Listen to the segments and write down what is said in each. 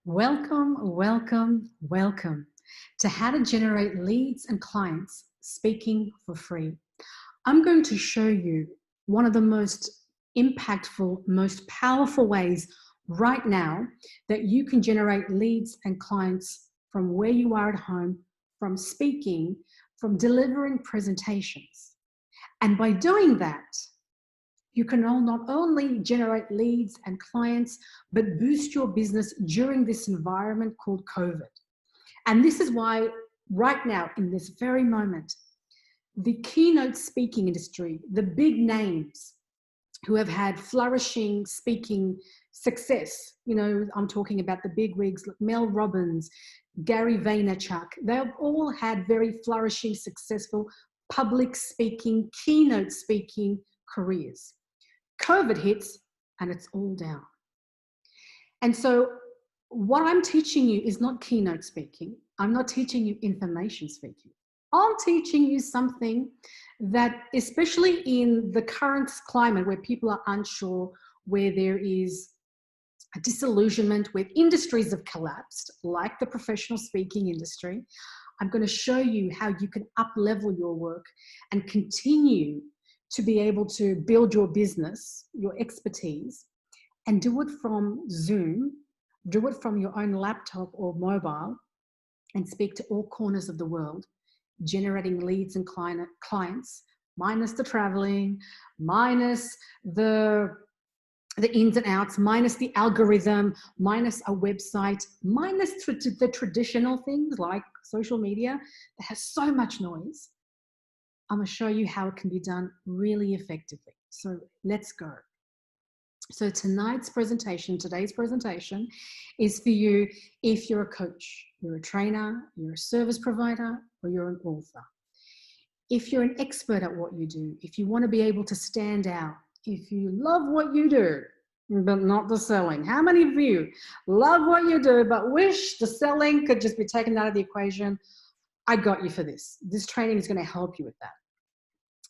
Welcome, welcome, welcome to How to Generate Leads and Clients Speaking for Free. I'm going to show you one of the most impactful, most powerful ways right now that you can generate leads and clients from where you are at home, from speaking, from delivering presentations. And by doing that, you can not only generate leads and clients, but boost your business during this environment called COVID. And this is why right now, in this very moment, the keynote speaking industry, the big names who have had flourishing speaking success, I'm talking about the big wigs, like Mel Robbins, Gary Vaynerchuk, they've all had very flourishing, successful public speaking, keynote speaking careers. COVID hits and it's all down. And so what I'm teaching you is not keynote speaking. I'm not teaching you information speaking. I'm teaching you something that, especially in the current climate where people are unsure, where there is a disillusionment, where industries have collapsed, like the professional speaking industry, I'm going to show you how you can up-level your work and continue to be able to build your business, your expertise, and do it from Zoom, do it from your own laptop or mobile, and speak to all corners of the world, generating leads and clients, minus the traveling, minus the ins and outs, minus the algorithm, minus a website, minus the traditional things like social media that has so much noise. I'm going to show you how it can be done really effectively. So let's go. So today's presentation is for you if you're a coach, you're a trainer, you're a service provider, or you're an author. If you're an expert at what you do, if you want to be able to stand out, if you love what you do, but not the selling. How many of you love what you do, but wish the selling could just be taken out of the equation? I got you for this. This training is going to help you with that.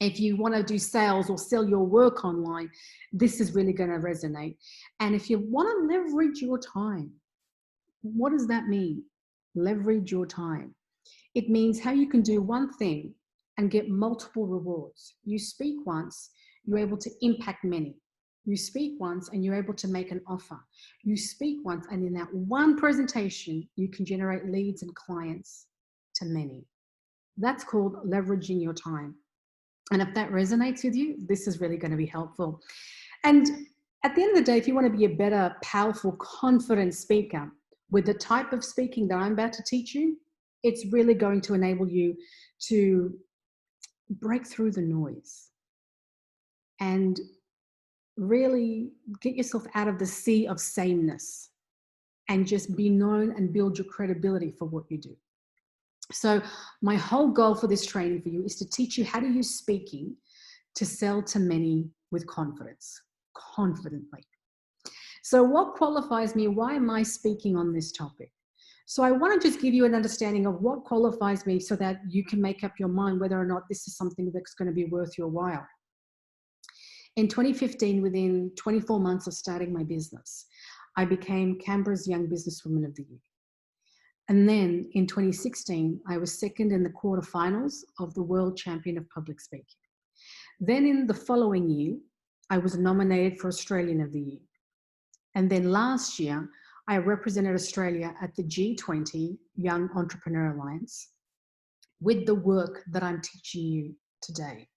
If you want to do sales or sell your work online, this is really going to resonate. And if you want to leverage your time, what does that mean? Leverage your time. It means how you can do one thing and get multiple rewards. You speak once, you're able to impact many. You speak once and you're able to make an offer. You speak once and in that one presentation, you can generate leads and clients to many. That's called leveraging your time. And if that resonates with you, this is really going to be helpful. And at the end of the day, if you want to be a better, powerful, confident speaker with the type of speaking that I'm about to teach you, it's really going to enable you to break through the noise and really get yourself out of the sea of sameness and just be known and build your credibility for what you do. So my whole goal for this training for you is to teach you how to use speaking to sell to many with confidence, confidently. So what qualifies me? Why am I speaking on this topic? So I want to just give you an understanding of what qualifies me so that you can make up your mind whether or not this is something that's going to be worth your while. In 2015, within 24 months of starting my business, I became Canberra's Young Businesswoman of the Year. And then in 2016, I was second in the quarterfinals of the World Champion of Public Speaking. Then in the following year, I was nominated for Australian of the Year. And then last year, I represented Australia at the G20 Young Entrepreneur Alliance with the work that I'm teaching you today.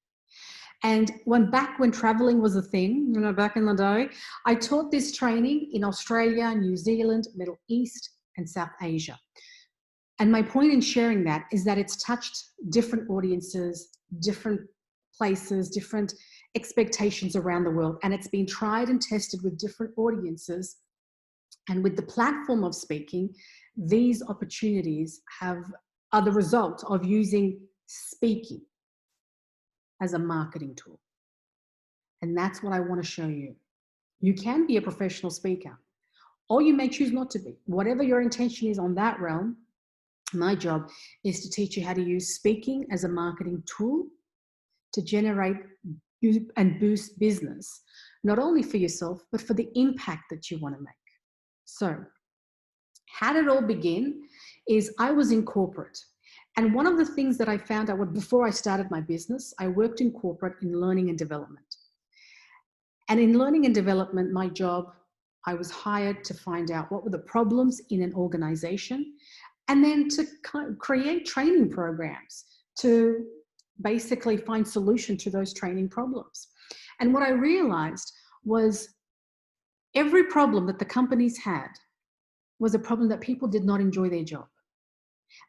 And back when traveling was a thing, back in the day, I taught this training in Australia, New Zealand, Middle East, and South Asia. And my point in sharing that is that it's touched different audiences, different places, different expectations around the world. And it's been tried and tested with different audiences. And with the platform of speaking, these opportunities are the result of using speaking as a marketing tool. And that's what I want to show you. You can be a professional speaker, or you may choose not to be. Whatever your intention is on that realm, my job is to teach you how to use speaking as a marketing tool to generate and boost business, not only for yourself, but for the impact that you want to make. So how did it all begin? Is I was in corporate. And one of the things that I found out before I started my business, I worked in corporate in learning and development. And in learning and development, my job, I was hired to find out what were the problems in an organization and then to create training programs to basically find solution to those training problems. And what I realized was every problem that the companies had was a problem that people did not enjoy their job.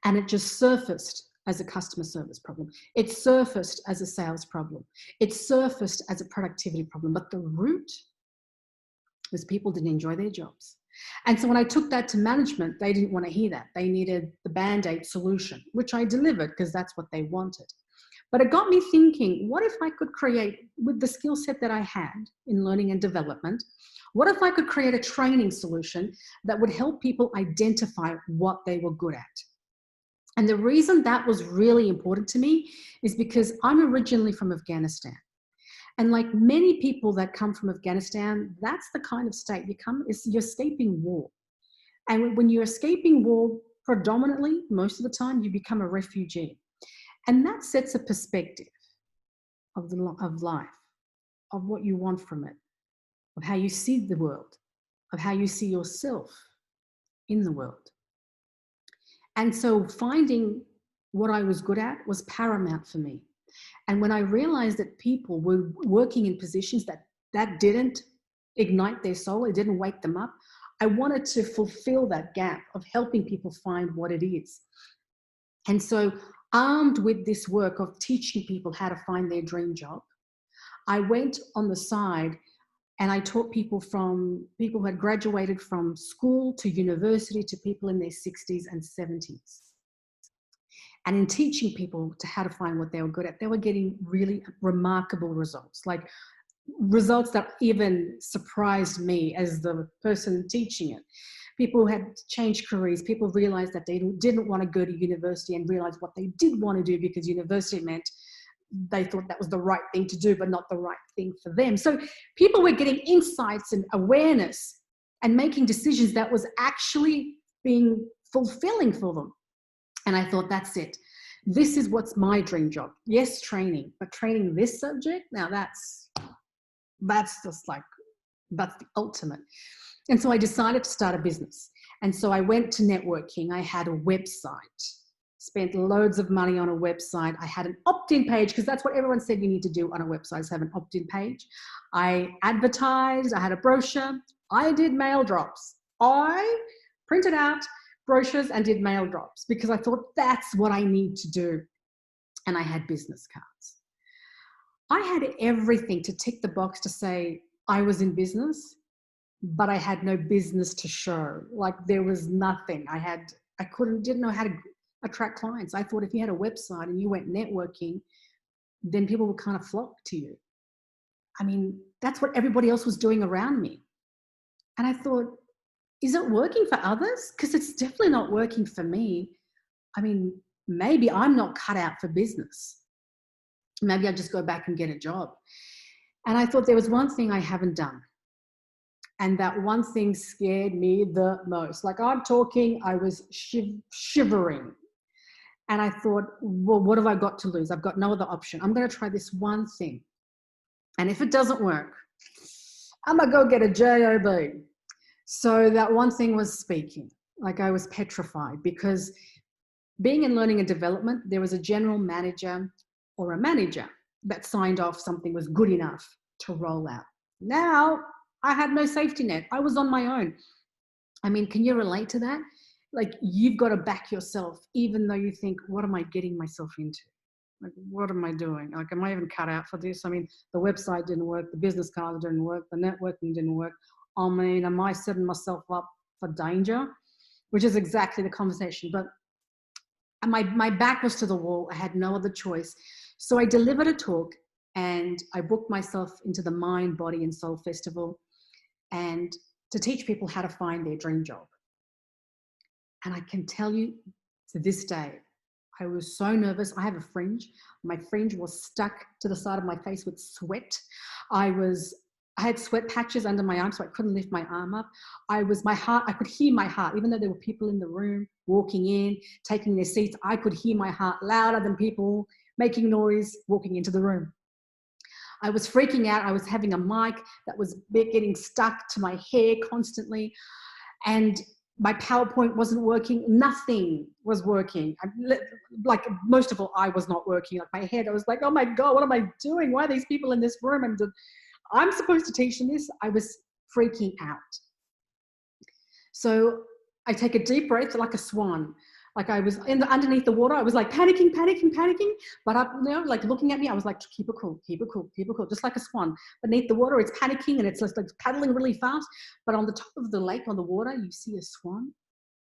And it just surfaced as a customer service problem. It surfaced as a sales problem. It surfaced as a productivity problem. But the root was people didn't enjoy their jobs. And so when I took that to management, they didn't want to hear that. They needed the Band-Aid solution, which I delivered because that's what they wanted. But it got me thinking, what if I could create, with the skill set that I had in learning and development, what if I could create a training solution that would help people identify what they were good at? And the reason that was really important to me is because I'm originally from Afghanistan. And like many people that come from Afghanistan, that's the kind of state you come, you're escaping war. And when you're escaping war, predominantly, most of the time, you become a refugee. And that sets a perspective of life, of what you want from it, of how you see the world, of how you see yourself in the world. And so finding what I was good at was paramount for me. And when I realized that people were working in positions that didn't ignite their soul, it didn't wake them up, I wanted to fulfill that gap of helping people find what it is. And so armed with this work of teaching people how to find their dream job, I went on the side and I taught people who had graduated from school to university to people in their 60s and 70s. And in teaching people to how to find what they were good at, they were getting really remarkable results, like results that even surprised me as the person teaching it. People had changed careers. People realized that they didn't want to go to university and realized what they did want to do, because university meant they thought that was the right thing to do, but not the right thing for them. So people were getting insights and awareness and making decisions that was actually being fulfilling for them. And I thought, that's it. This is what's my dream job. Yes, training, but training this subject, now that's just like, that's the ultimate. And so I decided to start a business. And so I went to networking. I had a website, spent loads of money on a website. I had an opt-in page, because that's what everyone said you need to do on a website, is have an opt-in page. I advertised, I had a brochure. I did mail drops. I printed out brochures and did mail drops because I thought that's what I need to do. And I had business cards. I had everything to tick the box to say I was in business, but I had no business to show. Like there was nothing. Didn't know how to attract clients. I thought if you had a website and you went networking, then people would kind of flock to you. I mean, that's what everybody else was doing around me. And I thought, is it working for others? Because it's definitely not working for me. I mean, maybe I'm not cut out for business. Maybe I just go back and get a job. And I thought there was one thing I haven't done. And that one thing scared me the most. Like I'm talking, I was shivering. And I thought, well, what have I got to lose? I've got no other option. I'm going to try this one thing. And if it doesn't work, I'm going to go get a job. So that one thing was speaking. Like I was petrified, because being in learning and development, there was a general manager or a manager that signed off something was good enough to roll out. Now I had no safety net. I was on my own. I mean, can you relate to that? Like you've got to back yourself, even though you think, what am I getting myself into? Like, what am I doing? Like, am I even cut out for this? I mean, the website didn't work. The business cards didn't work. The networking didn't work. I mean, am I setting myself up for danger? Which is exactly the conversation. But my back was to the wall. I had no other choice. So I delivered a talk and I booked myself into the Mind, Body and Soul Festival, and to teach people how to find their dream job. And I can tell you to this day, I was so nervous. I have a fringe. My fringe was stuck to the side of my face with sweat. I was I had sweat patches under my arm, so I couldn't lift my arm up. I could hear my heart, even though there were people in the room walking in, taking their seats. I could hear my heart louder than people making noise walking into the room. I was freaking out. I was having a mic that was getting stuck to my hair constantly. And my PowerPoint wasn't working. Nothing was working. Like, most of all, I was not working. Like, my head, I was like, oh my God, what am I doing? Why are these people in this room? And I'm supposed to teach them this. I was freaking out. So I take a deep breath like a swan. Like, I was underneath the water. I was like panicking. But up, like looking at me, I was like, keep it cool, just like a swan. Beneath the water, it's panicking and it's just like paddling really fast. But on the top of the lake, on the water, you see a swan,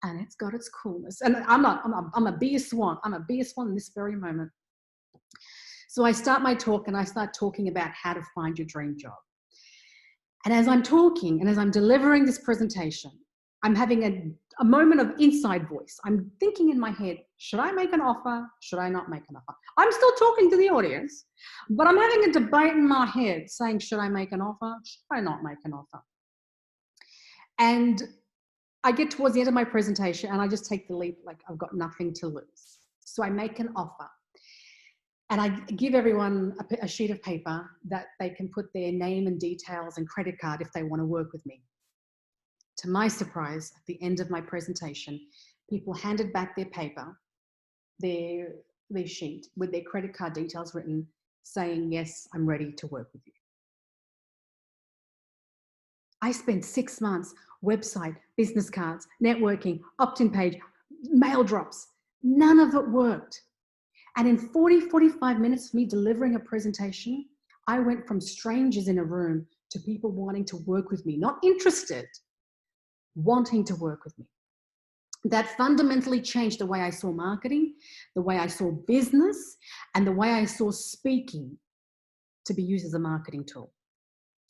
and it's got its coolness. And I'm a be a swan. I'm a be a swan in this very moment. So I start my talk and I start talking about how to find your dream job. And as I'm talking and as I'm delivering this presentation, I'm having a moment of inside voice. I'm thinking in my head, should I make an offer? Should I not make an offer? I'm still talking to the audience, but I'm having a debate in my head saying, should I make an offer? Should I not make an offer? And I get towards the end of my presentation and I just take the leap, like I've got nothing to lose. So I make an offer. And I give everyone a sheet of paper that they can put their name and details and credit card if they want to work with me. To my surprise, at the end of my presentation, people handed back their paper, their sheet with their credit card details written, saying, yes, I'm ready to work with you. I spent 6 months, website, business cards, networking, opt-in page, mail drops. None of it worked. And in 45 minutes of me delivering a presentation, I went from strangers in a room to people wanting to work with me, not interested, wanting to work with me. That fundamentally changed the way I saw marketing, the way I saw business, and the way I saw speaking to be used as a marketing tool.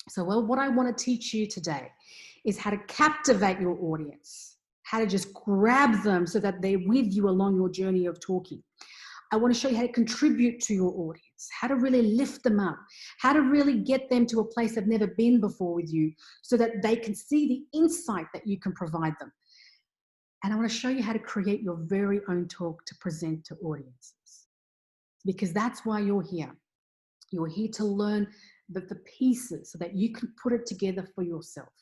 So, what I want to teach you today is how to captivate your audience, how to just grab them so that they're with you along your journey of talking. I want to show you how to contribute to your audience, how to really lift them up, how to really get them to a place they've never been before with you so that they can see the insight that you can provide them. And I want to show you how to create your very own talk to present to audiences, because that's why you're here. You're here to learn the pieces so that you can put it together for yourself.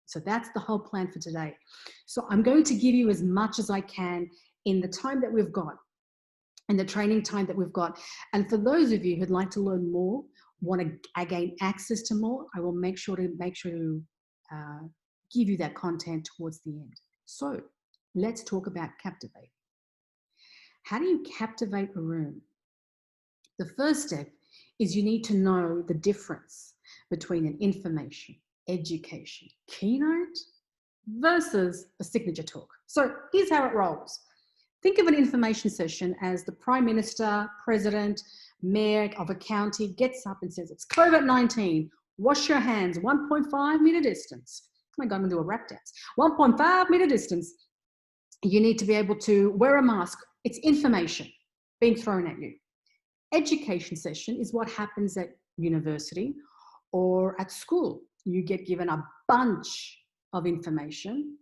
So that's the whole plan for today. So I'm going to give you as much as I can in the time that we've got, and the training time that we've got. And for those of you who'd like to learn more, want to gain access to more, I will make sure to give you that content towards the end. So let's talk about captivate. How do you captivate a room? The first step is you need to know the difference between an information, education, keynote versus a signature talk. So here's how it rolls. Think of an information session as the Prime Minister, President, Mayor of a county gets up and says, it's COVID-19, wash your hands, 1.5 meter distance. Oh my God, I'm gonna do a rap dance. 1.5 meter distance. You need to be able to wear a mask. It's information being thrown at you. Education session is what happens at university or at school. You get given a bunch of information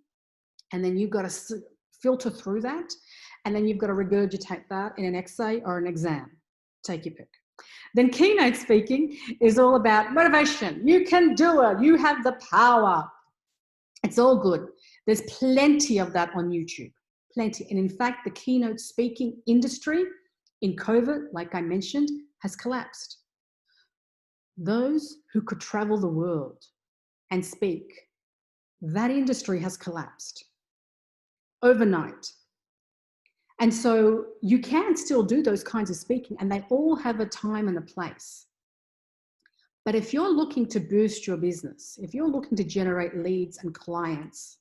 and then you've got to filter through that, and then you've got to regurgitate that in an essay or an exam. Take your pick. Then keynote speaking is all about motivation. You can do it. You have the power. It's all good. There's plenty of that on YouTube. Plenty. And in fact, the keynote speaking industry in COVID, like I mentioned, has collapsed. Those who could travel the world and speak, that industry has collapsed overnight. And so you can still do those kinds of speaking, and they all have a time and a place. But if you're looking to boost your business, if you're looking to generate leads and clients,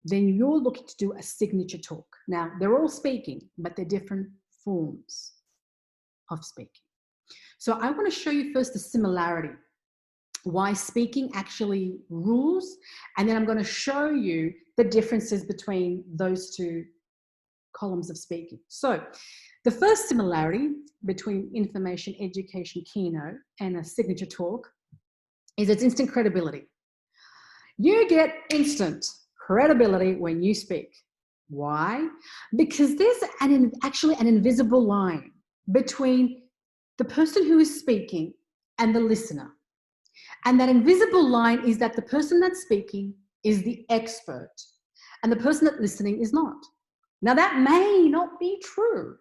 then you're looking to do a signature talk. Now, they're all speaking, but they're different forms of speaking. So I want to show you first the similarity, why speaking actually rules, and then I'm going to show you the differences between those two columns of speaking. So the first similarity between information, education, keynote, and a signature talk is it's instant credibility. You get instant credibility when you speak. Why? Because there's actually an invisible line between the person who is speaking and the listener. And that invisible line is that the person that's speaking is the expert and the person that's listening is not. Now, that may not be true.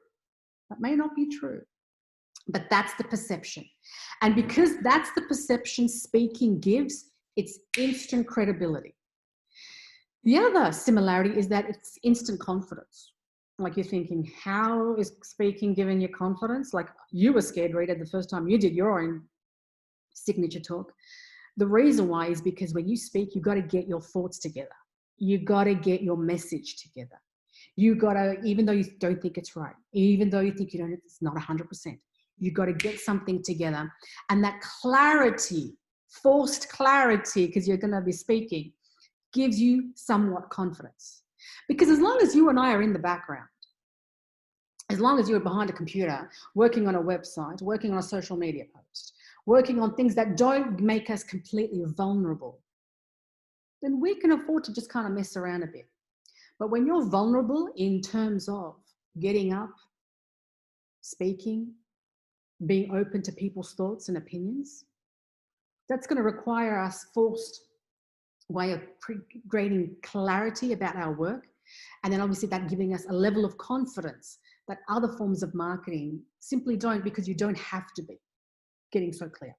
That may not be true. But that's the perception. And because that's the perception speaking gives, it's instant credibility. The other similarity is that it's instant confidence. Like you're thinking, how is speaking giving you confidence? Like you were scared, Rita, the first time you did your own signature talk. The reason why is because when you speak, you've got to get your thoughts together. You've got to get your message together. You got to, even though you don't think it's right, even though you think it's not 100%, you got to get something together. And that clarity, forced clarity, because you're going to be speaking, gives you somewhat confidence. Because as long as you and I are in the background, as long as you're behind a computer, working on a website, working on a social media post, working on things that don't make us completely vulnerable, then we can afford to just kind of mess around a bit. But when you're vulnerable in terms of getting up, speaking, being open to people's thoughts and opinions, that's going to require us forced way of creating clarity about our work. And then obviously that giving us a level of confidence that other forms of marketing simply don't, because you don't have to be getting so clear.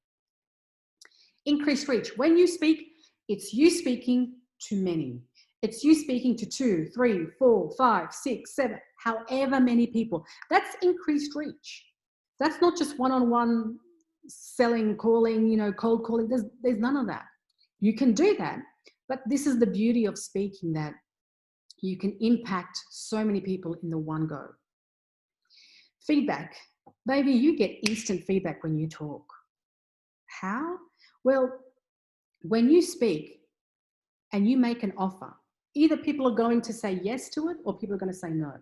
Increased reach. When you speak, it's you speaking to many. It's you speaking to 2, 3, 4, 5, 6, 7, however many people. That's increased reach. That's not just one-on-one selling, calling, cold calling. There's none of that. You can do that, but this is the beauty of speaking, that you can impact so many people in the one go. Feedback. Baby, you get instant feedback when you talk. How? Well, when you speak and you make an offer, either people are going to say yes to it or people are going to say no.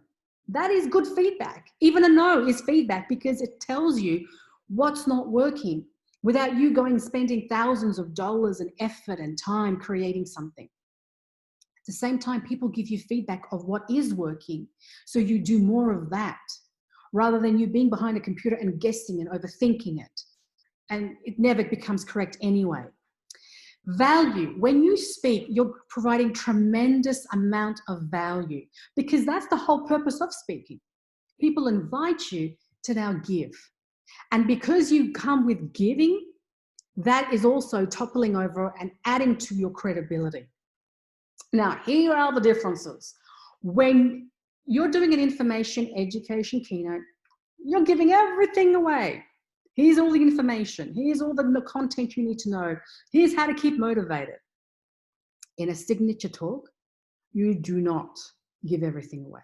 That is good feedback. Even a no is feedback, because it tells you what's not working without you spending thousands of dollars and effort and time creating something. At the same time, people give you feedback of what is working, so you do more of that rather than you being behind a computer and guessing and overthinking it. And it never becomes correct anyway. Value. When you speak, you're providing tremendous amount of value, because that's the whole purpose of speaking. People invite you to now give. And because you come with giving, that is also toppling over and adding to your credibility. Now, here are the differences. When you're doing an information education keynote, you're giving everything away. Here's all the information. Here's all the content you need to know. Here's how to keep motivated. In a signature talk, you do not give everything away.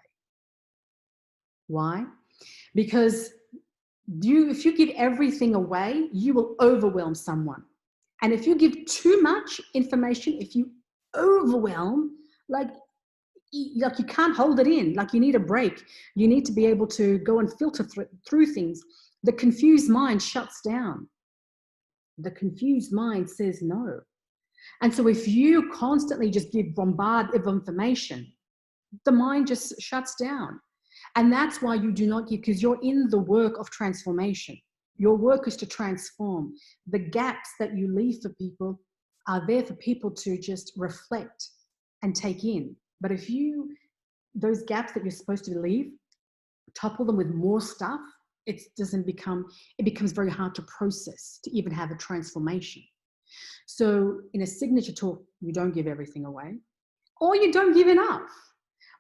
Why? Because if you give everything away, you will overwhelm someone. And if you give too much information, if you overwhelm, like you can't hold it in, like you need a break. You need to be able to go and filter through things. The confused mind shuts down. The confused mind says no. And so if you constantly just bombard of information, the mind just shuts down. And that's why you do not give, because you're in the work of transformation. Your work is to transform. The gaps that you leave for people are there for people to just reflect and take in. But if those gaps that you're supposed to leave, topple them with more stuff, it becomes very hard to process, to even have a transformation. So in a signature talk, you don't give everything away, or you don't give enough.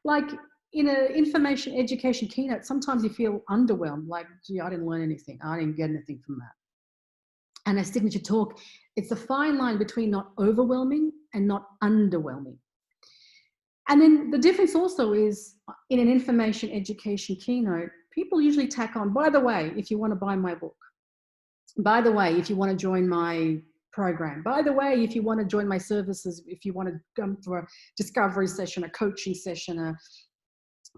Like in an information education keynote, sometimes you feel underwhelmed, like, gee, I didn't learn anything. I didn't get anything from that. And a signature talk, it's a fine line between not overwhelming and not underwhelming. And then the difference also is in an information education keynote, people usually tack on, by the way, if you want to buy my book, by the way, if you want to join my program, by the way, if you want to join my services, if you want to come for a discovery session, a coaching session, a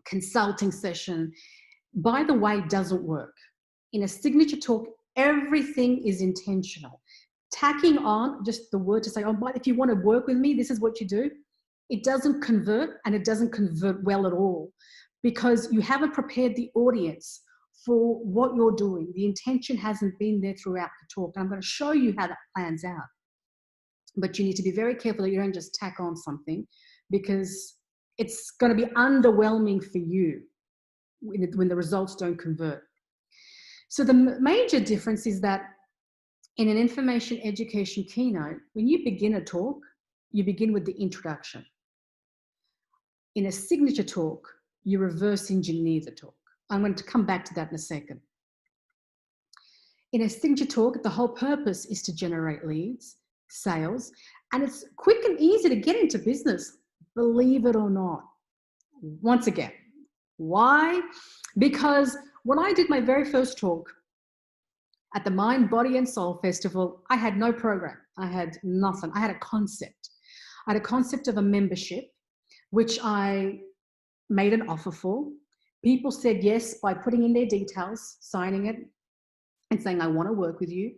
consulting session, by the way doesn't work. In a signature talk, everything is intentional. tacking on just the word to say, oh, but if you want to work with me, this is what you do. It doesn't convert, and it doesn't convert well at all, because you haven't prepared the audience for what you're doing. The intention hasn't been there throughout the talk. And I'm going to show you how that plans out. But you need to be very careful that you don't just tack on something, because it's going to be underwhelming for you when the results don't convert. So the major difference is that in an information education keynote, when you begin a talk, you begin with the introduction. In a signature talk, you reverse engineer the talk. I'm going to come back to that in a second. In a signature talk, the whole purpose is to generate leads, sales, and it's quick and easy to get into business, believe it or not. Once again, why? Because when I did my very first talk at the Mind, Body and Soul Festival, I had no program. I had nothing. I had a concept. I had a concept of a membership, which I made an offer for. People said yes by putting in their details, signing it, and saying, I want to work with you.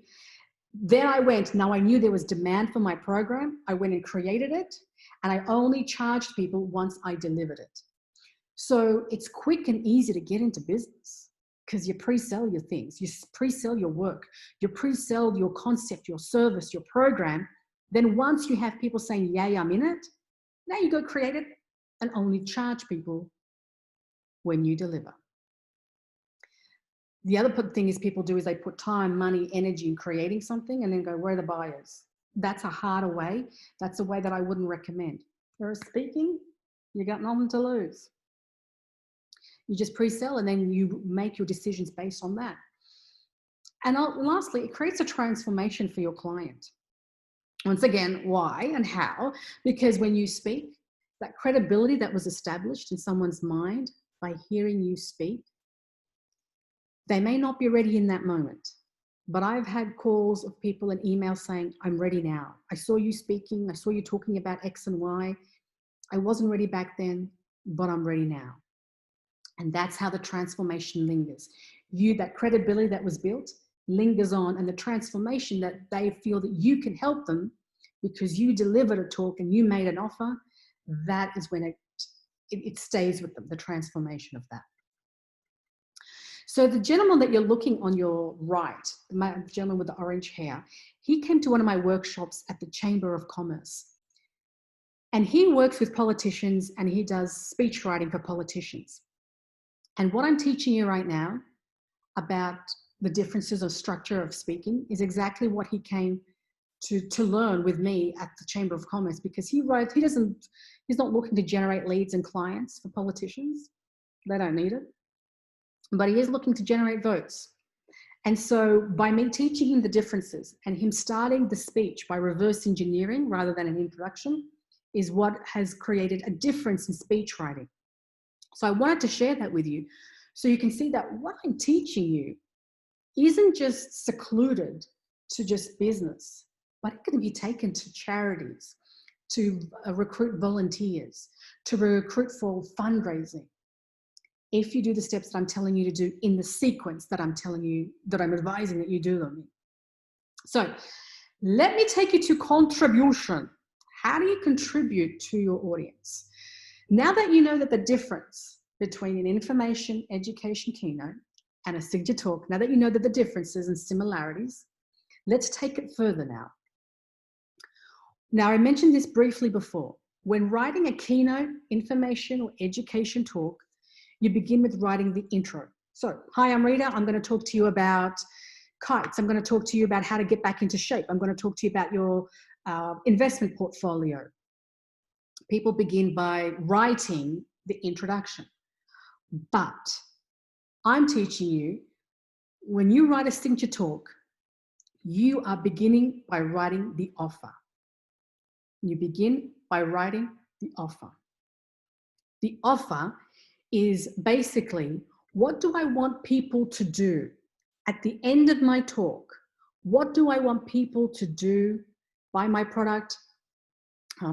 Then I went, now I knew there was demand for my program. I went and created it, and I only charged people once I delivered it. So it's quick and easy to get into business, because you pre-sell your things, you pre-sell your work, you pre-sell your concept, your service, your program. Then once you have people saying, yay, I'm in it, now you go create it and only charge people when you deliver. The other thing is people do is they put time, money, energy in creating something and then go, where are the buyers? That's a harder way. That's a way that I wouldn't recommend. Whereas speaking, you got nothing to lose. You just pre-sell and then you make your decisions based on that. And lastly, it creates a transformation for your client. Once again, why and how? Because when you speak, that credibility that was established in someone's mind by hearing you speak, they may not be ready in that moment. But I've had calls of people and emails saying, I'm ready now. I saw you speaking. I saw you talking about X and Y. I wasn't ready back then, but I'm ready now. And that's how the transformation lingers. That credibility that was built lingers on, and the transformation that they feel that you can help them because you delivered a talk and you made an offer, that is when it stays with them, the transformation of that. So the gentleman that you're looking on your right, the gentleman with the orange hair, he came to one of my workshops at the Chamber of Commerce. And he works with politicians and he does speech writing for politicians. And what I'm teaching you right now about the differences of structure of speaking is exactly what he came to learn with me at the Chamber of Commerce, because he's not looking to generate leads and clients for politicians. They don't need it. But he is looking to generate votes. And so by me teaching him the differences and him starting the speech by reverse engineering rather than an introduction is what has created a difference in speech writing. So I wanted to share that with you so you can see that what I'm teaching you isn't just secluded to just business, but it can be taken to charities, to recruit volunteers, to recruit for fundraising. If you do the steps that I'm telling you to do in the sequence that I'm telling you, that I'm advising that you do them. So let me take you to contribution. How do you contribute to your audience? Now that you know that the difference between an information education keynote and a signature talk, now that you know that the differences and similarities, let's take it further now. Now, I mentioned this briefly before. When writing a keynote, information or education talk, you begin with writing the intro. So, hi, I'm Rita. I'm going to talk to you about kites. I'm going to talk to you about how to get back into shape. I'm going to talk to you about your investment portfolio. People begin by writing the introduction. But I'm teaching you, when you write a signature talk, you are beginning by writing the offer. You begin by writing the offer. The offer is basically, what do I want people to do at the end of my talk? What do I want people to do? Buy my product,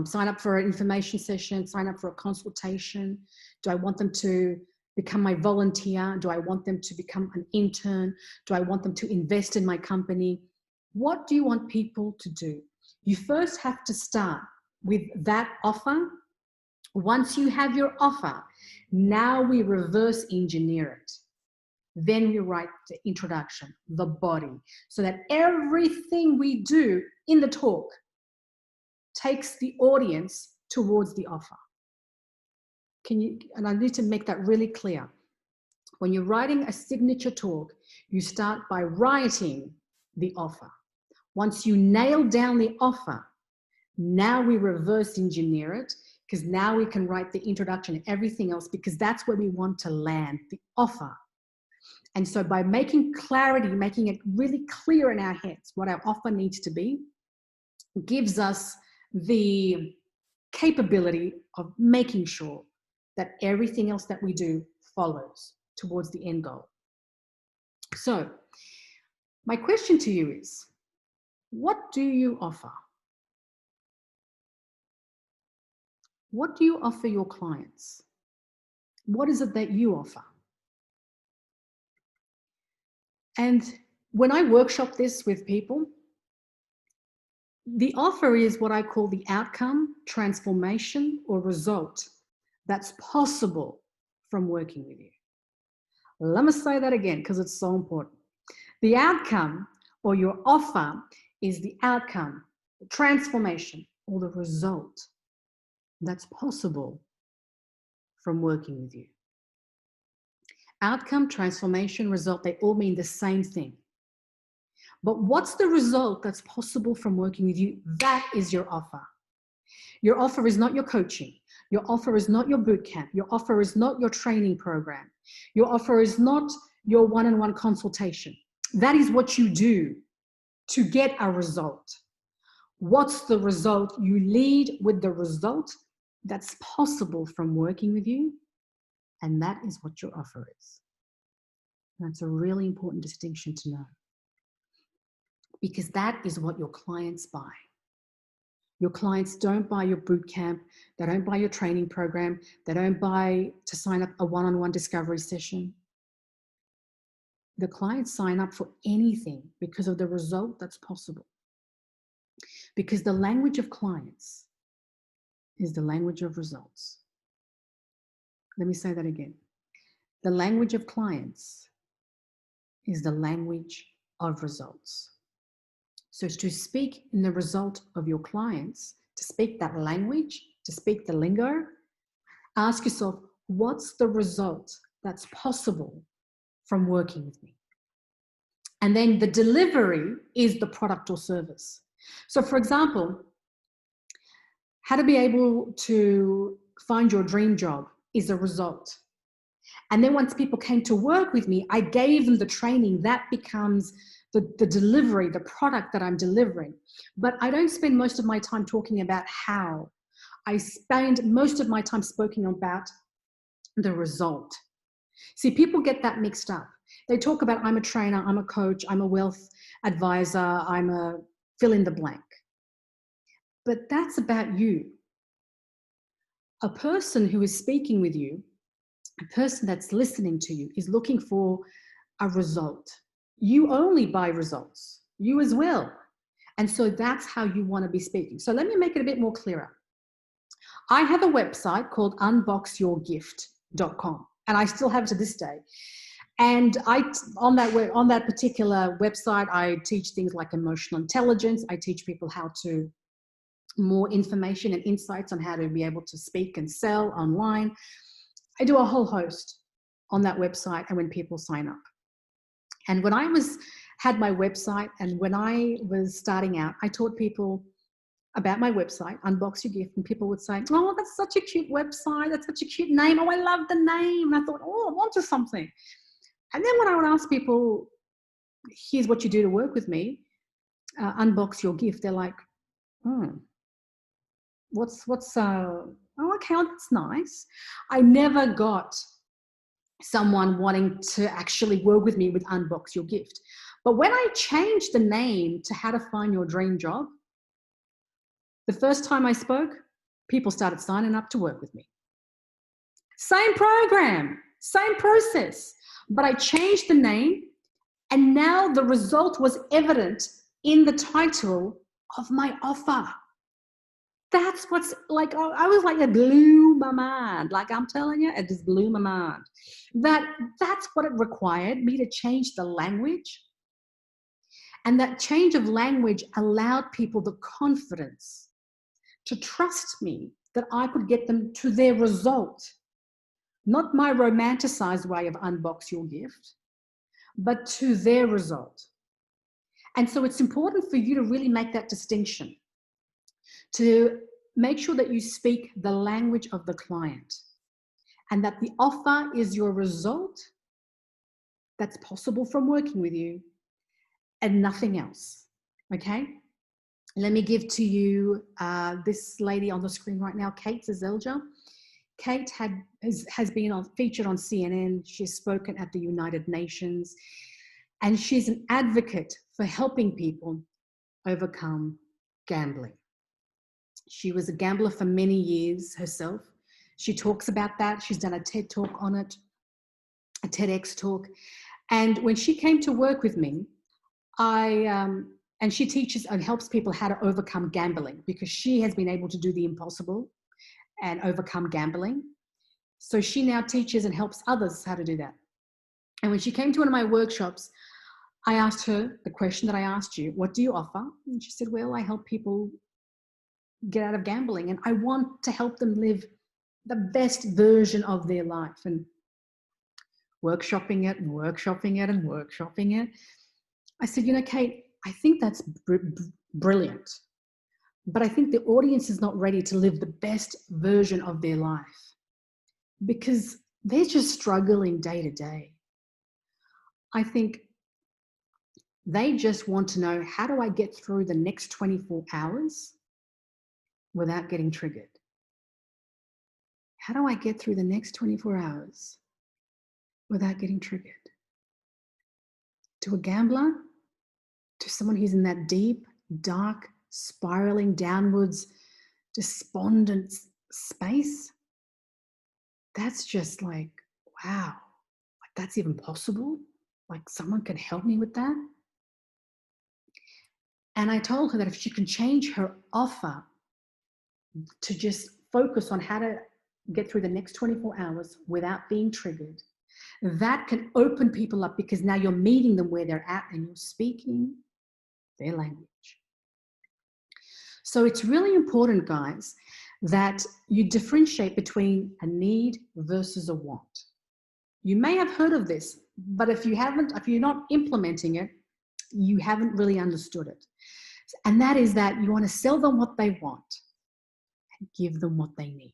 sign up for an information session, sign up for a consultation. Do I want them to become my volunteer? Do I want them to become an intern? Do I want them to invest in my company? What do you want people to do? You first have to start with that offer. Once you have your offer, now we reverse engineer it. Then we write the introduction, the body, so that everything we do in the talk takes the audience towards the offer. And I need to make that really clear. When you're writing a signature talk, you start by writing the offer. Once you nail down the offer, now we reverse engineer it, because now we can write the introduction and everything else, because that's where we want to land, the offer. And so by making clarity, making it really clear in our heads what our offer needs to be, gives us the capability of making sure that everything else that we do follows towards the end goal. So my question to you is, what do you offer? What do you offer your clients? What is it that you offer? And when I workshop this with people, the offer is what I call the outcome, transformation, or result that's possible from working with you. Let me say that again, because it's so important. The outcome or your offer is the outcome, the transformation, or the result that's possible from working with you. Outcome, transformation, result, they all mean the same thing. But what's the result that's possible from working with you? That is your offer. Your offer is not your coaching. Your offer is not your boot camp. Your offer is not your training program. Your offer is not your one-on-one consultation. That is what you do to get a result. What's the result? You lead with the result that's possible from working with you, and that is what your offer is. That's a really important distinction to know, because that is what your clients buy. Your clients don't buy your boot camp, they don't buy your training program, they don't buy to sign up a one-on-one discovery session. The clients sign up for anything because of the result that's possible. Because the language of clients is the language of results. Let me say that again. The language of clients is the language of results. So to speak in the result of your clients, to speak that language, to speak the lingo, ask yourself, what's the result that's possible from working with me? And then the delivery is the product or service. So for example, how to be able to find your dream job is a result. And then once people came to work with me, I gave them the training. That becomes the delivery, the product that I'm delivering. But I don't spend most of my time talking about how. I spend most of my time speaking about the result. See, people get that mixed up. They talk about, I'm a trainer, I'm a coach, I'm a wealth advisor, I'm a fill in the blank. But that's about you. A person who is speaking with you, a person that's listening to you, is looking for a result. You only buy results, you as well. And so that's how you want to be speaking. So let me make it a bit more clearer. I have a website called unboxyourgift.com, and I still have it to this day. And on that particular website, I teach things like emotional intelligence. I teach people how to more information and insights on how to be able to speak and sell online. I do a whole host on that website and when people sign up. And when I had my website and when I was starting out, I taught people about my website, Unbox Your Gift, and people would say, oh, that's such a cute website, that's such a cute name, oh, I love the name. And I thought, oh, I'm onto something. And then when I would ask people, here's what you do to work with me, Unbox Your Gift, they're like, oh, okay, oh, that's nice. I never got someone wanting to actually work with me with Unbox Your Gift. But when I changed the name to How to Find Your Dream Job, the first time I spoke, people started signing up to work with me. Same program, same process, but I changed the name, and now the result was evident in the title of my offer. That's what's like, I was like, it blew my mind. Like I'm telling you, it just blew my mind. That's what it required me to change the language. And that change of language allowed people the confidence to trust me that I could get them to their result. Not my romanticized way of unbox your gift, but to their result. And so it's important for you to really make that distinction, to make sure that you speak the language of the client and that the offer is your result that's possible from working with you and nothing else. Okay? Let me give to you this lady on the screen right now, Kate Zazelja. Kate has been featured on CNN. She's spoken at the United Nations, and she's an advocate for helping people overcome gambling. She was a gambler for many years herself. She talks about that. She's done a TED talk on it, a TEDx talk. And when she came to work with me, and she teaches and helps people how to overcome gambling because she has been able to do the impossible and overcome gambling. So she now teaches and helps others how to do that. And when she came to one of my workshops, I asked her the question that I asked you, what do you offer? And she said, well, I help people get out of gambling and I want to help them live the best version of their life. And workshopping it and workshopping it and workshopping it. I said, you know, Kate, I think that's brilliant. But I think the audience is not ready to live the best version of their life because they're just struggling day to day. I think they just want to know, how do I get through the next 24 hours without getting triggered? How do I get through the next 24 hours without getting triggered? To a gambler, to someone who's in that deep, dark, spiraling downwards, despondent space, that's just like, wow, like that's even possible? Like someone can help me with that? And I told her that if she can change her offer to just focus on how to get through the next 24 hours without being triggered, that can open people up because now you're meeting them where they're at and you're speaking their language. So it's really important, guys, that you differentiate between a need versus a want. You may have heard of this, but if you're not implementing it, you haven't really understood it. And that is that you want to sell them what they want and give them what they need.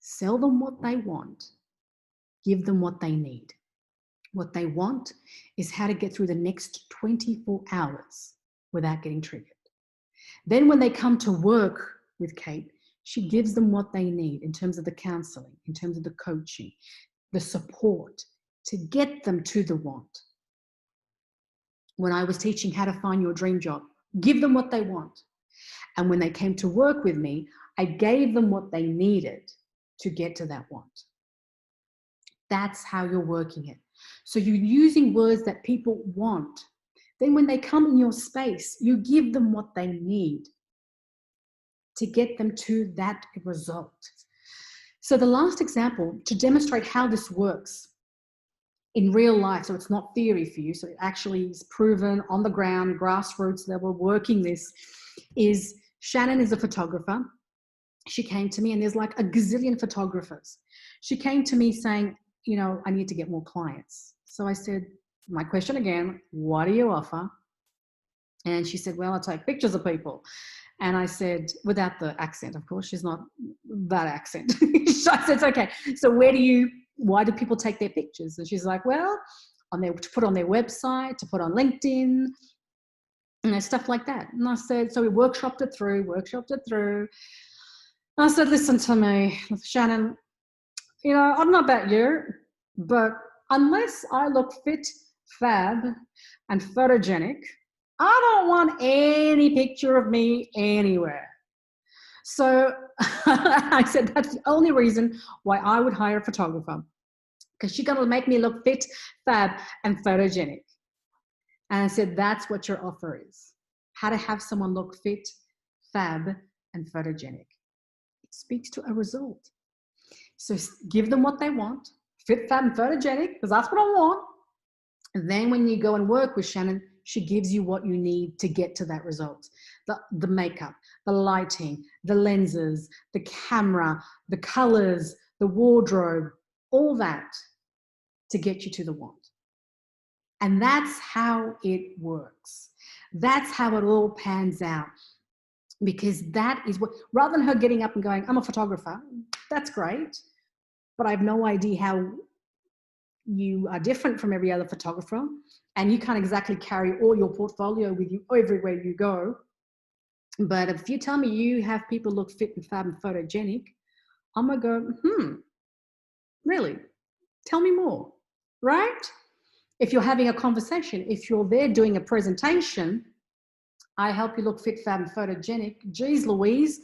Sell them what they want, give them what they need. What they want is how to get through the next 24 hours without getting triggered. Then when they come to work with Kate, she gives them what they need in terms of the counseling, in terms of the coaching, the support to get them to the want. When I was teaching how to find your dream job, give them what they want. And when they came to work with me, I gave them what they needed to get to that want. That's how you're working it. So you're using words that people want. Then when they come in your space, you give them what they need to get them to that result. So the last example to demonstrate how this works in real life, so it's not theory for you, so it actually is proven on the ground, grassroots level, working this, is Shannon is a photographer. She came to me, and there's like a gazillion photographers. She came to me saying, you know, I need to get more clients. So I said, my question again, what do you offer? And she said, well, I take pictures of people. And I said, without the accent, of course, she's not that accent. I said, okay, so why do people take their pictures? And she's like, well, to put on their website, to put on LinkedIn, stuff like that. And I said, so we workshopped it through. And I said, listen to me, Shannon, you know, I don't know about you, but unless I look fit, fab, and photogenic, I don't want any picture of me anywhere. So I said, that's the only reason why I would hire a photographer, because she's going to make me look fit, fab, and photogenic. And I said, that's what your offer is. How to have someone look fit, fab, and photogenic. It speaks to a result. So give them what they want, fit, fab, and photogenic, because that's what I want. And then when you go and work with Shannon, she gives you what you need to get to that result. The makeup, the lighting, the lenses, the camera, the colors, the wardrobe, all that to get you to the want. And that's how it works. That's how it all pans out. Because that is what, rather than her getting up and going, I'm a photographer, that's great, but I have no idea how you are different from every other photographer, and you can't exactly carry all your portfolio with you everywhere you go. But if you tell me you have people look fit and fab and photogenic, I'm going to go, really? Tell me more, right? If you're having a conversation, if you're there doing a presentation, I help you look fit, fab, and photogenic. Geez Louise,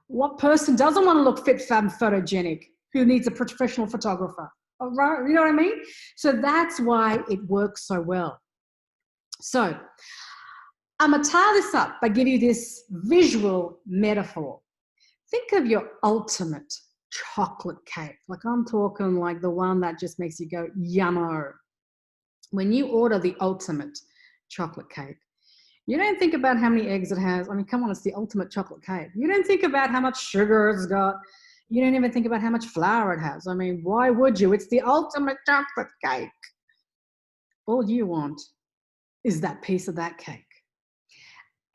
what person doesn't want to look fit, fab, and photogenic who needs a professional photographer? Right? You know what I mean? So that's why it works so well. So I'm going to tie this up by giving you this visual metaphor. Think of your ultimate chocolate cake. Like I'm talking like the one that just makes you go, yummo. When you order the ultimate chocolate cake, you don't think about how many eggs it has. I mean, come on, it's the ultimate chocolate cake. You don't think about how much sugar it's got. You don't even think about how much flour it has. I mean, why would you? It's the ultimate chocolate cake. All you want is that piece of that cake.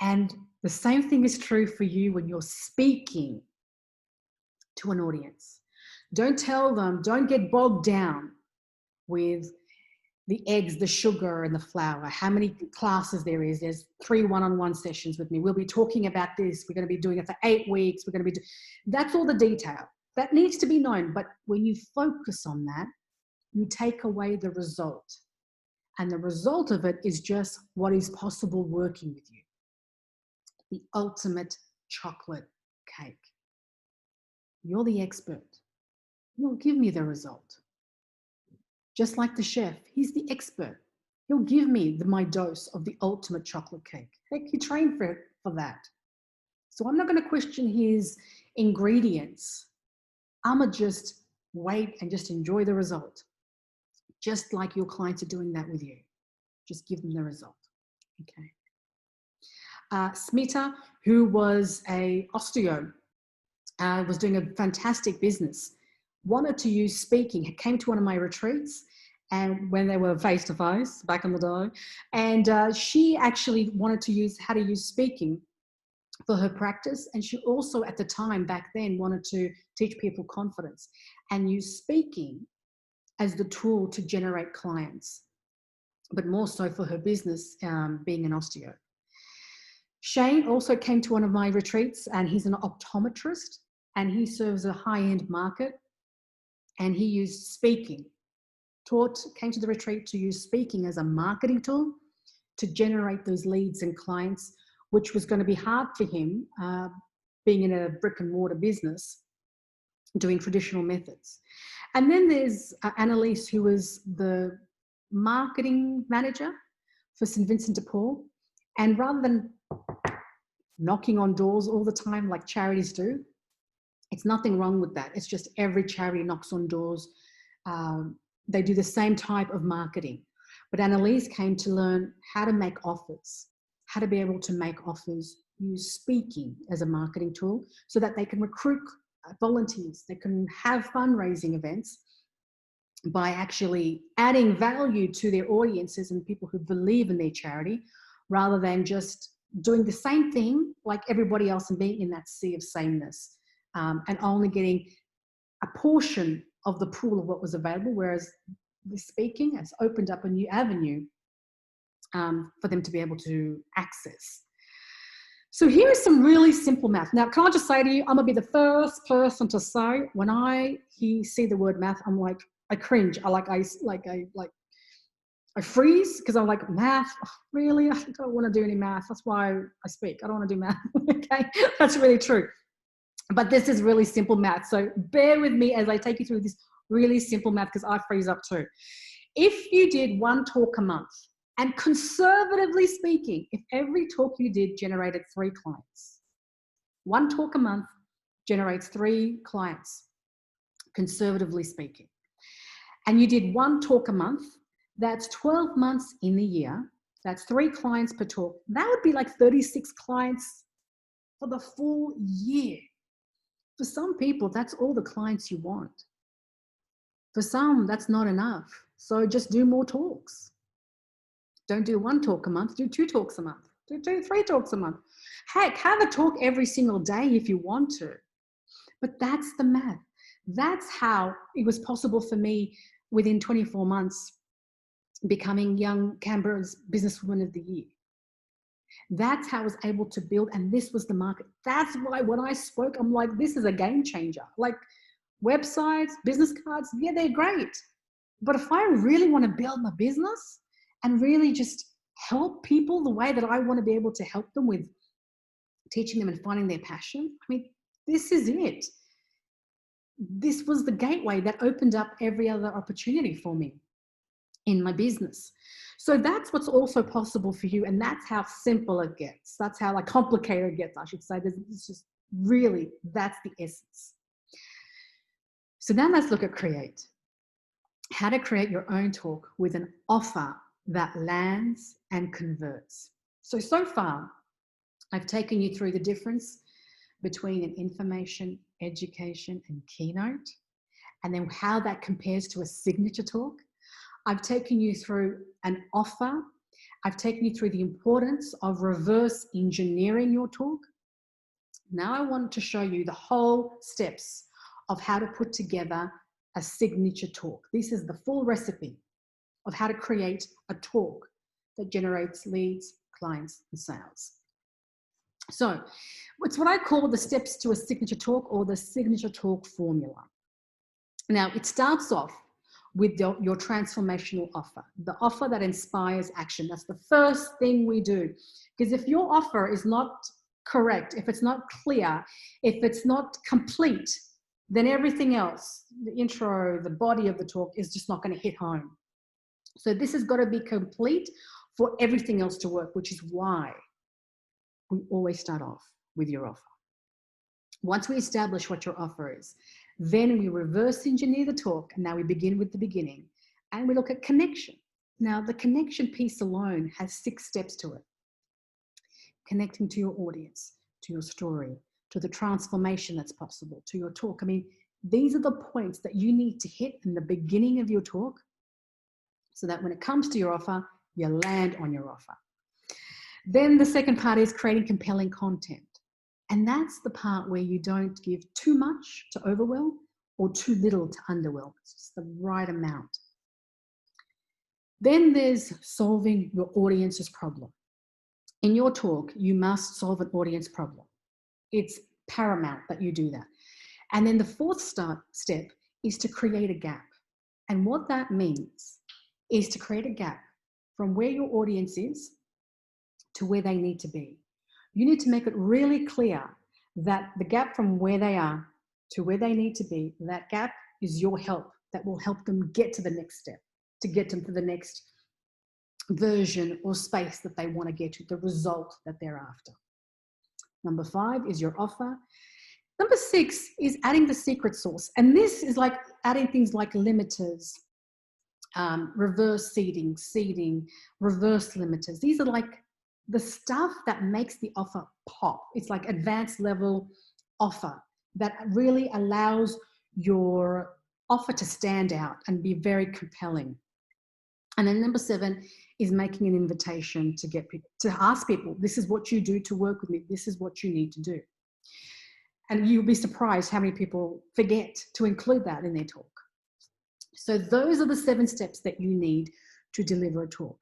And the same thing is true for you when you're speaking to an audience. Don't tell them, don't get bogged down with the eggs, the sugar, and the flour, how many classes there is. There's 3 one-on-one sessions with me. We'll be talking about this. We're going to be doing it for 8 weeks. We're going to be that's all the detail. That needs to be known. But when you focus on that, you take away the result. And the result of it is just what is possible working with you. The ultimate chocolate cake. You're the expert. You'll give me the result. Just like the chef, he's the expert. He'll give me my dose of the ultimate chocolate cake. Heck, he trained for that. So I'm not going to question his ingredients. I'm going to just wait and just enjoy the result. Just like your clients are doing that with you. Just give them the result. Okay. Smita, who was a osteo, was doing a fantastic business, wanted to use speaking, came to one of my retreats, and when they were face-to-face back in the day, and she actually wanted to use how to use speaking for her practice. And she also at the time back then wanted to teach people confidence and use speaking as the tool to generate clients, but more so for her business, being an osteo. Shane also came to one of my retreats, and he's an optometrist, and he serves a high-end market, and he used speaking, came to the retreat to use speaking as a marketing tool to generate those leads and clients, which was going to be hard for him, being in a brick and mortar business, doing traditional methods. And then there's Annalise, who was the marketing manager for St. Vincent de Paul. And rather than knocking on doors all the time like charities do, it's nothing wrong with that. It's just every charity knocks on doors. They do the same type of marketing. But Annalise came to learn how to make offers, how to be able to make offers, use speaking as a marketing tool so that they can recruit volunteers, they can have fundraising events by actually adding value to their audiences and people who believe in their charity, rather than just doing the same thing like everybody else and being in that sea of sameness, and only getting a portion of the pool of what was available, whereas the speaking has opened up a new avenue for them to be able to access. So here is some really simple math. Now, can I just say to you, I'm gonna be the first person to say, when I see the word math, I'm like, I cringe. I freeze, because I'm like, math, really? I don't want to do any math. That's why I speak. I don't want to do math. Okay, that's really true. But this is really simple math. So bear with me as I take you through this really simple math, because I freeze up too. If you did 1 talk a month And conservatively speaking, if every talk you did generated 3 clients, 1 talk a month generates 3 clients, conservatively speaking, and you did 1 talk a month, that's 12 months in the year, that's 3 clients per talk, that would be like 36 clients for the full year. For some people, that's all the clients you want. For some, that's not enough. So just do more talks. Don't do 1 talk a month, do 2 talks a month, do 3 talks a month. Heck, have a talk every single day if you want to. But that's the math. That's how it was possible for me within 24 months becoming Young Canberra's Businesswoman of the Year. That's how I was able to build, and this was the market. That's why when I spoke, I'm like, this is a game changer. Like websites, business cards, yeah, they're great. But if I really want to build my business and really just help people the way that I want to be able to help them with teaching them and finding their passion, I mean, this is it. This was the gateway that opened up every other opportunity for me in my business. So that's what's also possible for you. And that's how simple it gets. That's how like complicated it gets, I should say. It's just really, that's the essence. So then let's look at create. How to create your own talk with an offer that lands and converts. So far, I've taken you through the difference between an information, education, and keynote, and then how that compares to a signature talk. I've taken you through an offer. I've taken you through the importance of reverse engineering your talk. Now I want to show you the whole steps of how to put together a signature talk. This is the full recipe of how to create a talk that generates leads, clients, and sales. So it's what I call the steps to a signature talk, or the signature talk formula. Now it starts off with your transformational offer, the offer that inspires action. That's the first thing we do. Because if your offer is not correct, if it's not clear, if it's not complete, then everything else, the intro, the body of the talk, is just not going to hit home. So this has got to be complete for everything else to work, which is why we always start off with your offer. Once we establish what your offer is, then we reverse engineer the talk, and now we begin with the beginning, and we look at connection. Now, the connection piece alone has 6 steps to it. Connecting to your audience, to your story, to the transformation that's possible, to your talk. I mean, these are the points that you need to hit in the beginning of your talk so that when it comes to your offer, you land on your offer. Then the second part is creating compelling content. And that's the part where you don't give too much to overwhelm or too little to underwhelm. It's just the right amount. Then there's solving your audience's problem. In your talk, you must solve an audience problem. It's paramount that you do that. And then the fourth step is to create a gap. And what that means is to create a gap from where your audience is to where they need to be. You need to make it really clear that the gap from where they are to where they need to be, that gap is your help that will help them get to the next step, to get them to the next version or space that they want to get to, the result that they're after. Number 5 is your offer. Number 6 is adding the secret sauce. And this is like adding things like limiters, reverse seeding, reverse limiters. These are like the stuff that makes the offer pop. It's like advanced level offer that really allows your offer to stand out and be very compelling. And then number 7 is making an invitation to get people, to ask people, this is what you do to work with me. This is what you need to do. And you'll be surprised how many people forget to include that in their talk. So those are the 7 steps that you need to deliver a talk.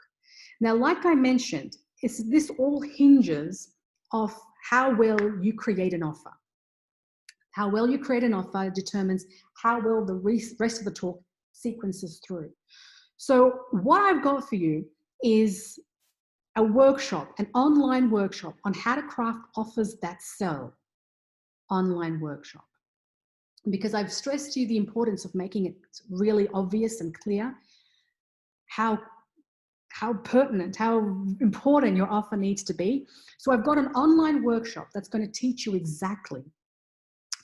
Now, like I mentioned, this all hinges off how well you create an offer. How well you create an offer determines how well the rest of the talk sequences through. So what I've got for you is a workshop, an online workshop on how to craft offers that sell. Online workshop. Because I've stressed to you the importance of making it really obvious and clear how how pertinent, how important your offer needs to be. So I've got an online workshop that's going to teach you exactly,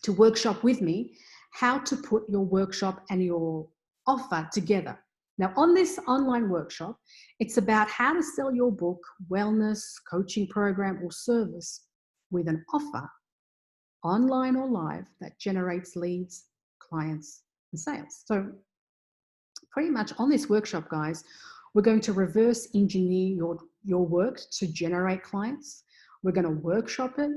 to workshop with me, how to put your workshop and your offer together. Now, on this online workshop, it's about how to sell your book, wellness, coaching program, or service with an offer, online or live, that generates leads, clients, and sales. So pretty much on this workshop, guys, we're going to reverse engineer your work to generate clients. We're going to workshop it.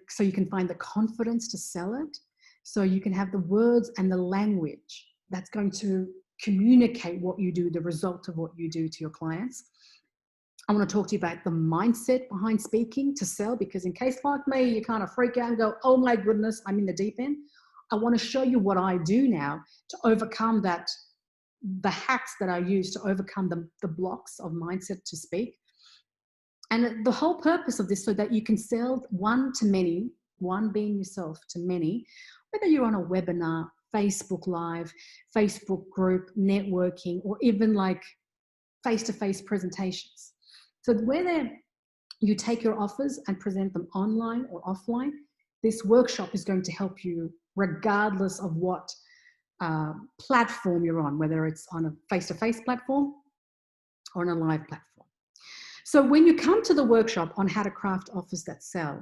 So you can find the confidence to sell it. So you can have the words and the language that's going to communicate what you do, the result of what you do to your clients. I want to talk to you about the mindset behind speaking to sell, because in case like me, you kind of freak out and go, oh my goodness, I'm in the deep end. I want to show you what I do now to overcome that, the hacks that I use to overcome the blocks of mindset to speak. And the whole purpose of this, so that you can sell one to many, one being yourself to many, whether you're on a webinar, Facebook Live, Facebook group, networking, or even like face-to-face presentations. So whether you take your offers and present them online or offline, this workshop is going to help you regardless of what platform you're on, whether it's on a face-to-face platform or on a live platform. So when you come to the workshop on how to craft offers that sell,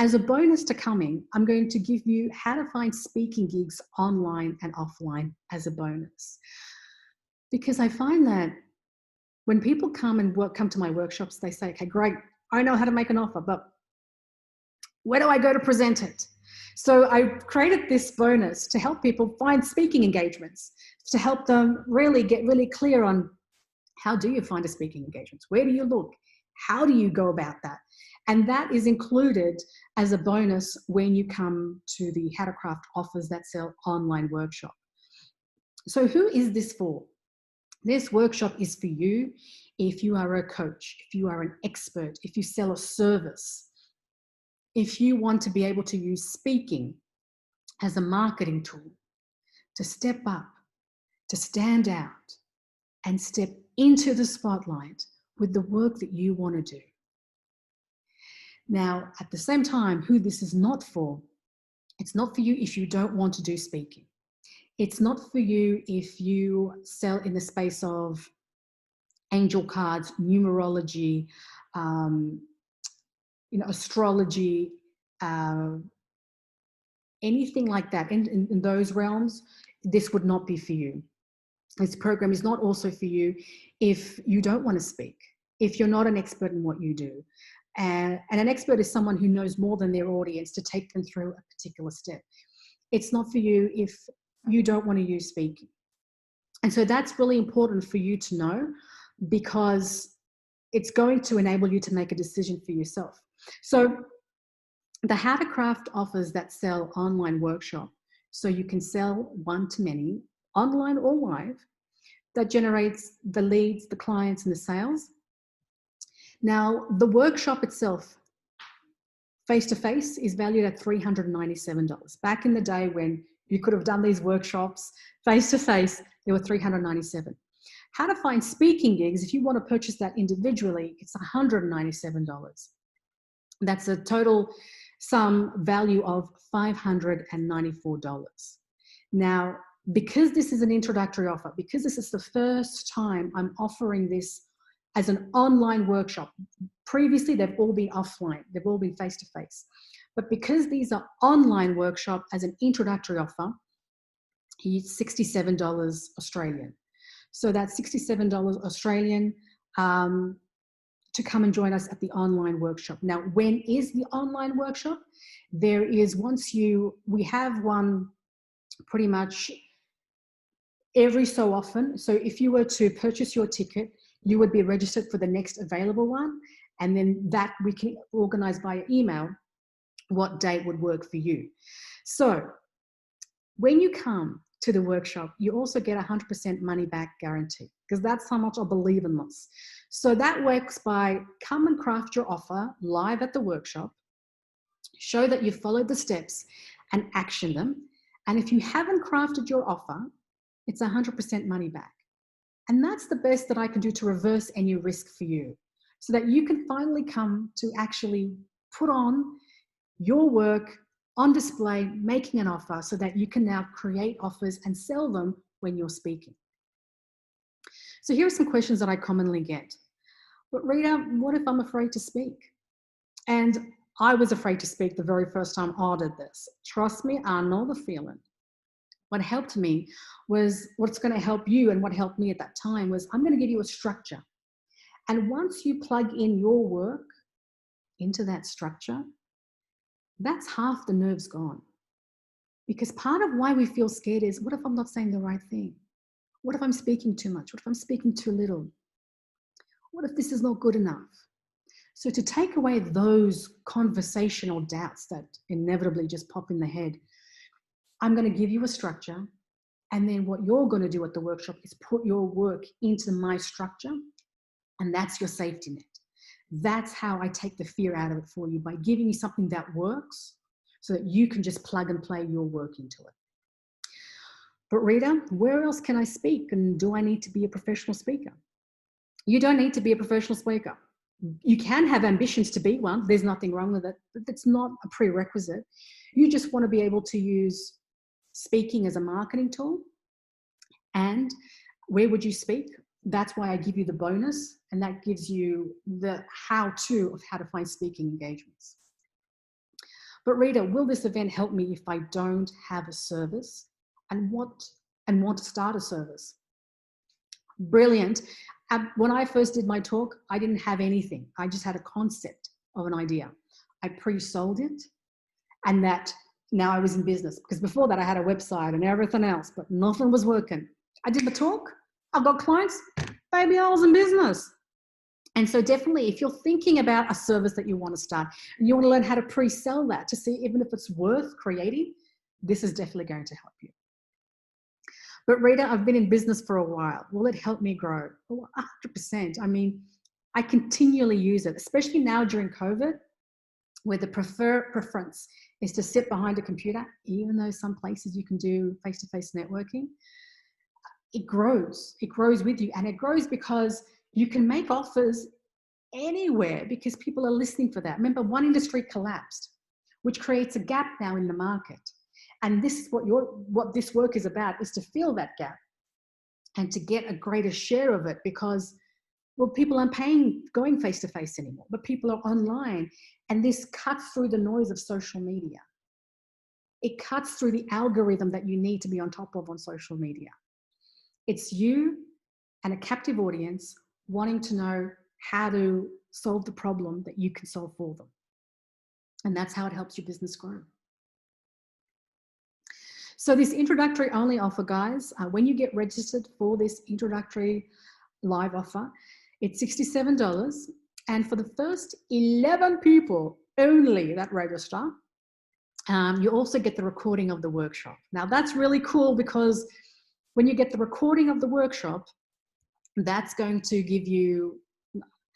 as a bonus to coming, I'm going to give you how to find speaking gigs online and offline as a bonus. Because I find that when people come to my workshops, they say, okay, great, I know how to make an offer, but where do I go to present it? So I created this bonus to help people find speaking engagements, to help them really get really clear on, how do you find a speaking engagement? Where do you look? How do you go about that? And that is included as a bonus when you come to the How to Craft Offers That Sell online workshop. So who is this for? This workshop is for you if you are a coach, if you are an expert, if you sell a service, if you want to be able to use speaking as a marketing tool to step up, to stand out, and step into the spotlight with the work that you want to do. Now, at the same time, who this is not for, it's not for you if you don't want to do speaking. It's not for you if you sell in the space of angel cards, numerology, astrology, anything like that. In those realms, this would not be for you. This program is not also for you if you don't want to speak, if you're not an expert in what you do. And an expert is someone who knows more than their audience to take them through a particular step. It's not for you if you don't want to use speaking. And so that's really important for you to know, because it's going to enable you to make a decision for yourself. So the How to Craft Offers That Sell online workshop, so you can sell one to many, online or live, that generates the leads, the clients, and the sales. Now, the workshop itself, face-to-face, is valued at $397. Back in the day when you could have done these workshops face-to-face, they were $397. How to find speaking gigs, if you want to purchase that individually, it's $197. That's a total sum value of $594. Now, because this is an introductory offer, because this is the first time I'm offering this as an online workshop, previously they've all been offline, they've all been face-to-face. But because these are online workshop as an introductory offer, it's $67 Australian. So that's $67 Australian to come and join us at the online workshop. Now, when is the online workshop? There is, we have one pretty much every so often. So if you were to purchase your ticket, you would be registered for the next available one. And then that we can organize via email what date would work for you. So when you come to the workshop, you also get 100% money back guarantee, because that's how much I believe in this. So that works by come and craft your offer live at the workshop, show that you followed the steps and action them. And if you haven't crafted your offer, it's 100% money back. And that's the best that I can do to reverse any risk for you, so that you can finally come to actually put on your work on display, making an offer, so that you can now create offers and sell them when you're speaking. So here are some questions that I commonly get. But Rita, what if I'm afraid to speak? And I was afraid to speak the very first time I did this. Trust me, I know the feeling. What helped me was, what's going to help you and what helped me at that time was, I'm going to give you a structure. And once you plug in your work into that structure, that's half the nerves gone. Because part of why we feel scared is, what if I'm not saying the right thing? What if I'm speaking too much? What if I'm speaking too little? What if this is not good enough? So to take away those conversational doubts that inevitably just pop in the head, I'm going to give you a structure. And then what you're going to do at the workshop is put your work into my structure. And that's your safety net. That's how I take the fear out of it for you, by giving you something that works so that you can just plug and play your work into it. But Rita, where else can I speak? And do I need to be a professional speaker? You don't need to be a professional speaker. You can have ambitions to be one. There's nothing wrong with it, but that's not a prerequisite. You just want to be able to use speaking as a marketing tool. And where would you speak? That's why I give you the bonus, and that gives you the how-to of how to find speaking engagements. But Rita, will this event help me if I don't have a service and want to start a service? Brilliant. When I first did my talk, I didn't have anything. I just had a concept of an idea. I pre-sold it, and that now I was in business, because before that I had a website and everything else, but nothing was working. I did the talk, I got clients, baby, I was in business. And so definitely, if you're thinking about a service that you want to start and you want to learn how to pre-sell that to see even if it's worth creating, this is definitely going to help you. But Rita, I've been in business for a while. Will it help me grow? Oh, 100%. I mean, I continually use it, especially now during COVID, where the preference is to sit behind a computer, even though some places you can do face-to-face networking. It grows with you, and it grows because you can make offers anywhere because people are listening for that. Remember, one industry collapsed, which creates a gap now in the market. And this is what this work is about, is to fill that gap and to get a greater share of it, because, well, people aren't going face-to-face anymore, but people are online. And this cuts through the noise of social media. It cuts through the algorithm that you need to be on top of on social media. It's you and a captive audience wanting to know how to solve the problem that you can solve for them. And that's how it helps your business grow. So this introductory only offer, guys, when you get registered for this introductory live offer, it's $67. And for the first 11 people only that register, you also get the recording of the workshop. Now that's really cool, because when you get the recording of the workshop, that's going to give you,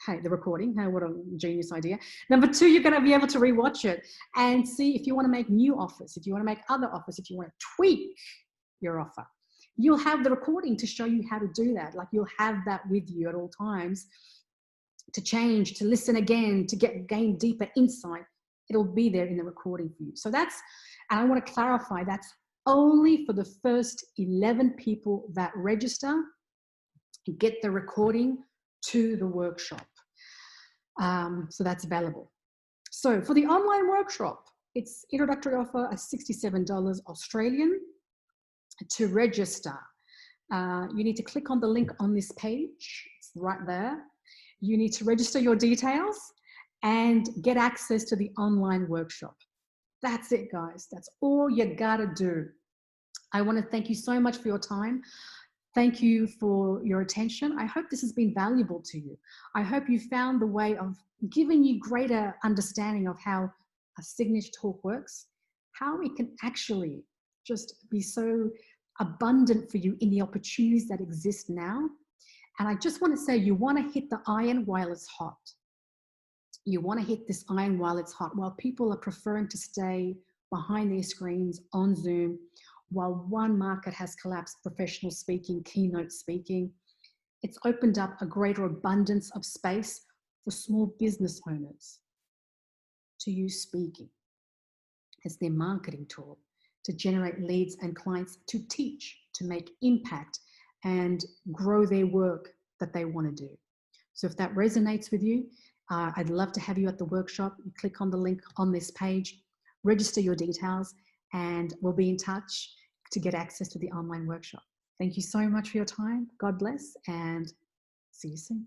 hey, the recording, hey, what a genius idea. Number two, you're going to be able to rewatch it and see if you want to make new offers, if you want to make other offers, if you want to tweak your offer. You'll have the recording to show you how to do that. Like, you'll have that with you at all times to change, to listen again, to gain deeper insight. It'll be there in the recording for you. So that's, and I want to clarify, that's only for the first 11 people that register and get the recording to the workshop. So that's available. So for the online workshop, it's introductory offer at $67 Australian. To register, you need to click on the link on this page. It's right there. You need to register your details and get access to the online workshop. That's it, guys. That's all you gotta do. I want to thank you so much for your time. Thank you for your attention. I hope this has been valuable to you. I hope you found the way of giving you greater understanding of how a signature talk works, how it can actually just be so abundant for you in the opportunities that exist now. And I just want to say, you want to hit the iron while it's hot. You want to hit this iron while it's hot, while people are preferring to stay behind their screens on Zoom, while one market has collapsed, professional speaking, keynote speaking. It's opened up a greater abundance of space for small business owners to use speaking as their marketing tool, to generate leads and clients, to teach, to make impact and grow their work that they want to do. So if that resonates with you, I'd love to have you at the workshop. You click on the link on this page, register your details, and we'll be in touch to get access to the online workshop. Thank you so much for your time. God bless, and see you soon.